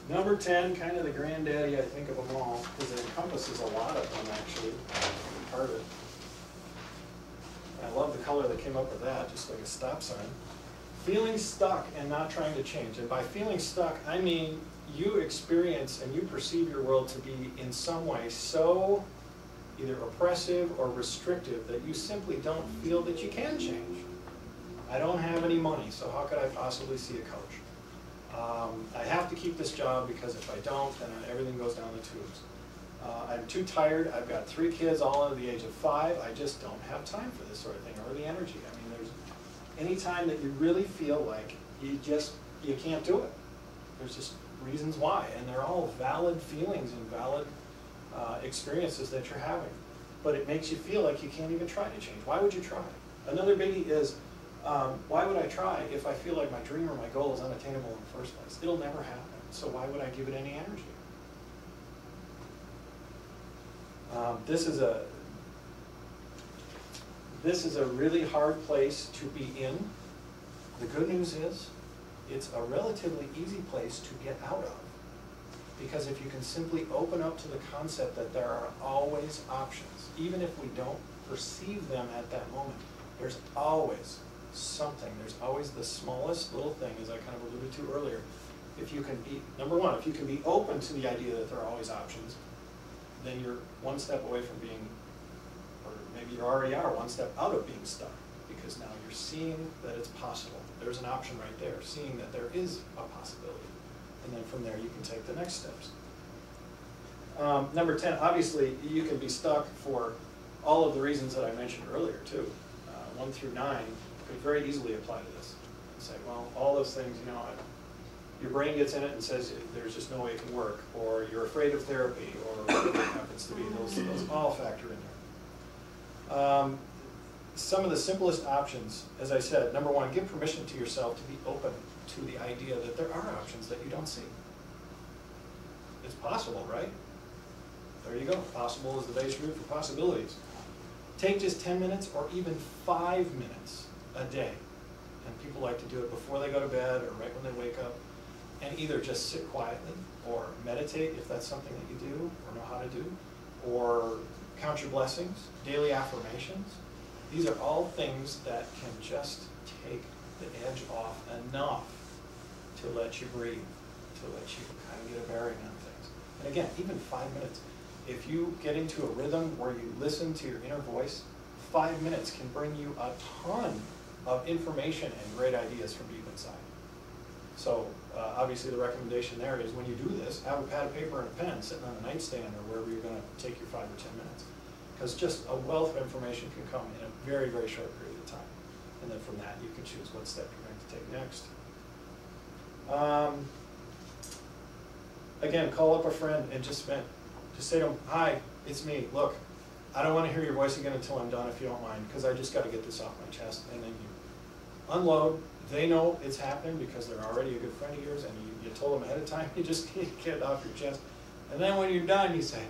Number 10, kind of the granddaddy, I think, of them all, because it encompasses a lot of them, actually, part of it. I love the color that came up with that, just like a stop sign. Feeling stuck and not trying to change. And by feeling stuck, I mean you experience and you perceive your world to be in some way so either oppressive or restrictive that you simply don't feel that you can change. I don't have any money, so how could I possibly see a coach? I have to keep this job because if I don't, then everything goes down the tubes. I'm too tired. I've got 3 kids, all under the age of 5. I just don't have time for this sort of thing, or the energy. I mean, there's any time that you really feel like you can't do it. There's just reasons why, and they're all valid feelings and valid experiences that you're having. But it makes you feel like you can't even try to change. Why would you try? Another biggie is, why would I try if I feel like my dream or my goal is unattainable in the first place? It'll never happen. So why would I give it any energy? This is a really hard place to be in. The good news is, it's a relatively easy place to get out of. Because if you can simply open up to the concept that there are always options, even if we don't perceive them at that moment, there's always something. There's always the smallest little thing, as I kind of alluded to earlier. If you can be, number one, if you can be open to the idea that there are always options, then you're one step away from being, or maybe you already are one step out of being stuck, because now you're seeing that it's possible. There's an option right there, seeing that there is a possibility. And then from there you can take the next steps. Number 10, obviously you can be stuck for all of the reasons that I mentioned earlier too. 1 through 9 could very easily apply to this. And say, well, all those things, you know, your brain gets in it and says there's just no way it can work, or you're afraid of therapy, or whatever it happens to be. Those all factor in there. Some of the simplest options, as I said, number 1, give permission to yourself to be open to the idea that there are options that you don't see. It's possible, right? There you go. Possible is the base root for possibilities. Take just 10 minutes or even 5 minutes a day. And people like to do it before they go to bed or right when they wake up. And either just sit quietly or meditate if that's something that you do or know how to do, or count your blessings, daily affirmations. These are all things that can just take the edge off enough to let you breathe, to let you kind of get a bearing on things. And again, even 5 minutes. If you get into a rhythm where you listen to your inner voice, 5 minutes can bring you a ton of information and great ideas from deep inside. So obviously the recommendation there is when you do this, have a pad of paper and a pen sitting on the nightstand or wherever you're going to take your 5 or 10 minutes. Because just a wealth of information can come in a very, very short period of time. And then from that you can choose what step you're going to take next. Again, call up a friend and just vent. Just say to them, hi, it's me. Look, I don't want to hear your voice again until I'm done, if you don't mind, because I just got to get this off my chest. And then you unload. They know it's happening because they're already a good friend of yours, and you told them ahead of time. You just get it off your chest. And then when you're done, you say,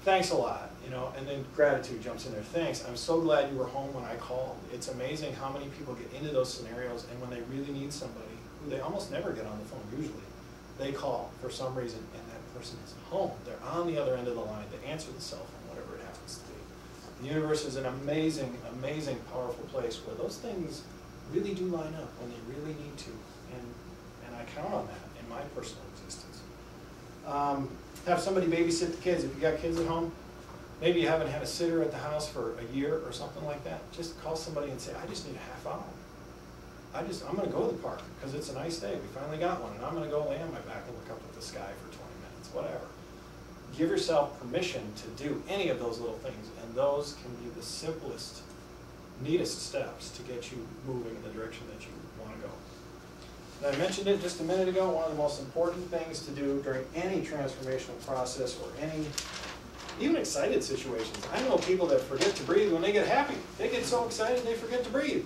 thanks a lot, you know, and then gratitude jumps in there. Thanks, I'm so glad you were home when I called. It's amazing how many people get into those scenarios, and when they really need somebody, who they almost never get on the phone usually, they call for some reason, and that person is home. They're on the other end of the line. They answer the cell phone, whatever it happens to be. The universe is an amazing, amazing, powerful place where those things really do line up when they really need to, and I count on that in my personal existence. Have somebody babysit the kids. If you got kids at home, maybe you haven't had a sitter at the house for a year or something like that, just call somebody and say, I just need a half hour. I'm going to go to the park because it's a nice day. We finally got one, and I'm going to go lay on my back and look up at the sky for 20 minutes, whatever. Give yourself permission to do any of those little things, and those can be the simplest, neatest steps to get you moving in the direction that you want to go. And I mentioned it just a minute ago, one of the most important things to do during any transformational process or any, even excited situations. I know people that forget to breathe when they get happy. They get so excited they forget to breathe.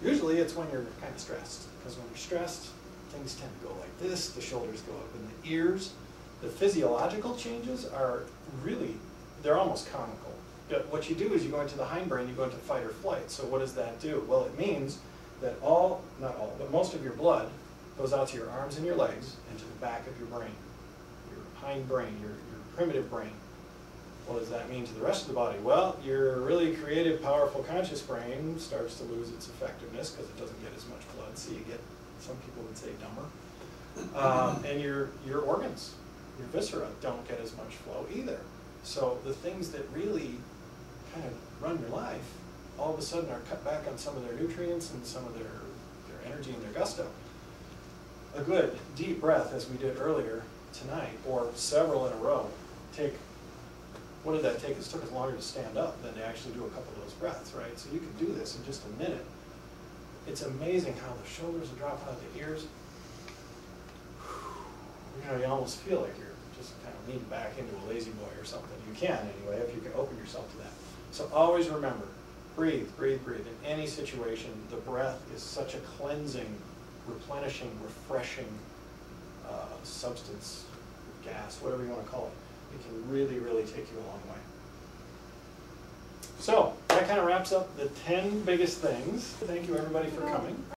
Usually it's when you're kind of stressed, because when you're stressed, things tend to go like this, the shoulders go up in the ears. The physiological changes are really, they're almost comical. But what you do is you go into the hindbrain, you go into fight or flight. So what does that do? Well, it means that not all, but most of your blood goes out to your arms and your legs and to the back of your brain, your hindbrain, your primitive brain. What does that mean to the rest of the body? Well, your really creative, powerful, conscious brain starts to lose its effectiveness because it doesn't get as much blood, so you get, some people would say, dumber. And your organs, your viscera, don't get as much flow either. So the things that really kind of run your life, all of a sudden are cut back on some of their nutrients and some of their energy and their gusto. A good deep breath, as we did earlier tonight, or several in a row. What did that take? It took us longer to stand up than to actually do a couple of those breaths, right? So you can do this in just a minute. It's amazing how the shoulders will drop out of the ears. You know, you almost feel like you're just kind of leaned back into a lazy boy or something. You can anyway, if you can open yourself to that. So always remember, breathe, breathe, breathe. In any situation, the breath is such a cleansing, replenishing, refreshing substance, gas, whatever you want to call it. It can really, really take you a long way. So that kind of wraps up the 10 biggest things. Thank you everybody for coming.